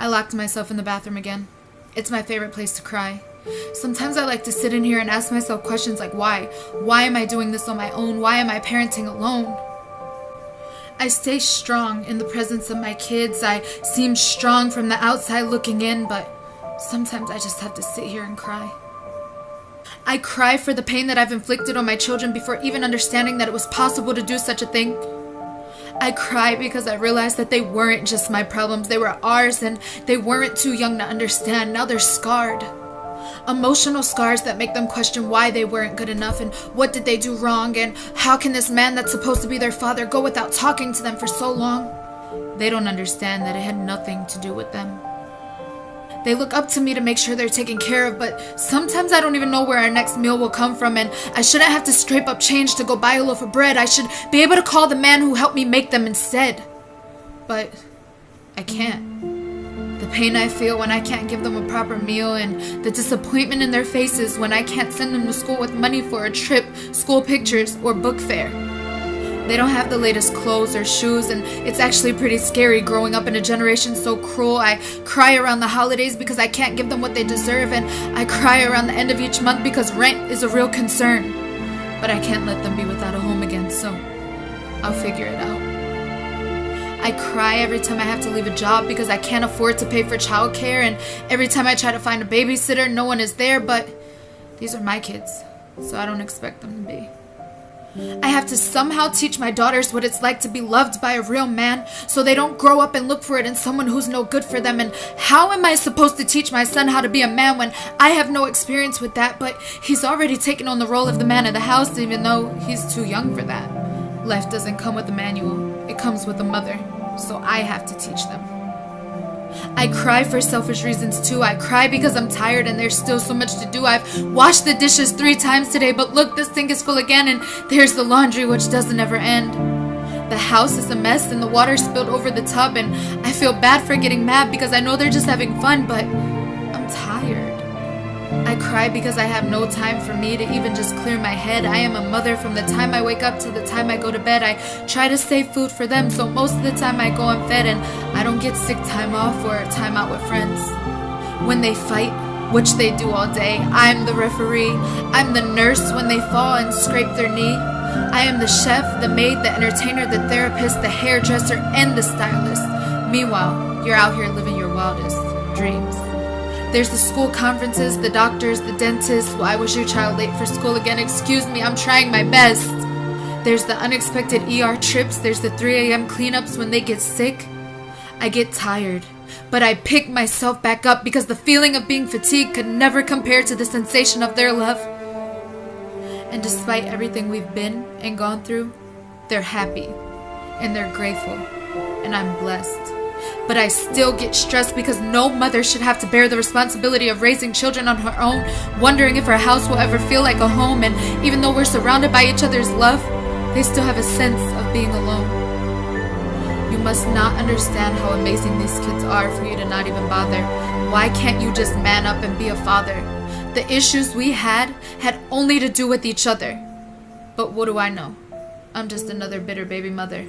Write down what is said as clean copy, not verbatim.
I locked myself in the bathroom again. It's my favorite place to cry. Sometimes I like to sit in here and ask myself questions like why? Why am I doing this on my own? Why am I parenting alone? I stay strong in the presence of my kids. I seem strong from the outside looking in, but sometimes I just have to sit here and cry. I cry for the pain that I've inflicted on my children before even understanding that it was possible to do such a thing. I cry because I realized that they weren't just my problems, they were ours, and they weren't too young to understand. Now they're scarred. Emotional scars that make them question why they weren't good enough and what did they do wrong and how can this man that's supposed to be their father go without talking to them for so long? They don't understand that it had nothing to do with them. They look up to me to make sure they're taken care of, but sometimes I don't even know where our next meal will come from, and I shouldn't have to scrape up change to go buy a loaf of bread. I should be able to call the man who helped me make them instead. But I can't. The pain I feel when I can't give them a proper meal, and the disappointment in their faces when I can't send them to school with money for a trip, school pictures, or book fare. They don't have the latest clothes or shoes, and it's actually pretty scary growing up in a generation so cruel. I cry around the holidays because I can't give them what they deserve, and I cry around the end of each month because rent is a real concern. But I can't let them be without a home again, so I'll figure it out. I cry every time I have to leave a job because I can't afford to pay for childcare, and every time I try to find a babysitter, no one is there, but these are my kids, so I don't expect them to be. I have to somehow teach my daughters what it's like to be loved by a real man so they don't grow up and look for it in someone who's no good for them. And how am I supposed to teach my son how to be a man when I have no experience with that, but he's already taken on the role of the man of the house even though he's too young for that? Life doesn't come with a manual, it comes with a mother, so I have to teach them. I cry for selfish reasons too. I cry because I'm tired and there's still so much to do. I've washed the dishes 3 times today, but look, the sink is full again, and there's the laundry which doesn't ever end. The house is a mess and the water spilled over the tub, and I feel bad for getting mad because I know they're just having fun, but I'm tired. I cry because I have no time for me to even just clear my head. I am a mother from the time I wake up to the time I go to bed. I try to save food for them, so most of the time I go unfed and I don't get sick time off or time out with friends. When they fight, which they do all day, I'm the referee. I'm the nurse when they fall and scrape their knee. I am the chef, the maid, the entertainer, the therapist, the hairdresser, and the stylist. Meanwhile, you're out here living your wildest dreams. There's the school conferences, the doctors, the dentists. Why was your child late for school again? Excuse me, I'm trying my best. There's the unexpected ER trips. There's the 3 a.m. cleanups when they get sick. I get tired, but I pick myself back up because the feeling of being fatigued could never compare to the sensation of their love. And despite everything we've been and gone through, they're happy and they're grateful, and I'm blessed. But I still get stressed because no mother should have to bear the responsibility of raising children on her own, wondering if our house will ever feel like a home, and even though we're surrounded by each other's love, they still have a sense of being alone. You must not understand how amazing these kids are for you to not even bother. Why can't you just man up and be a father? The issues we had only to do with each other. But what do I know? I'm just another bitter baby mother.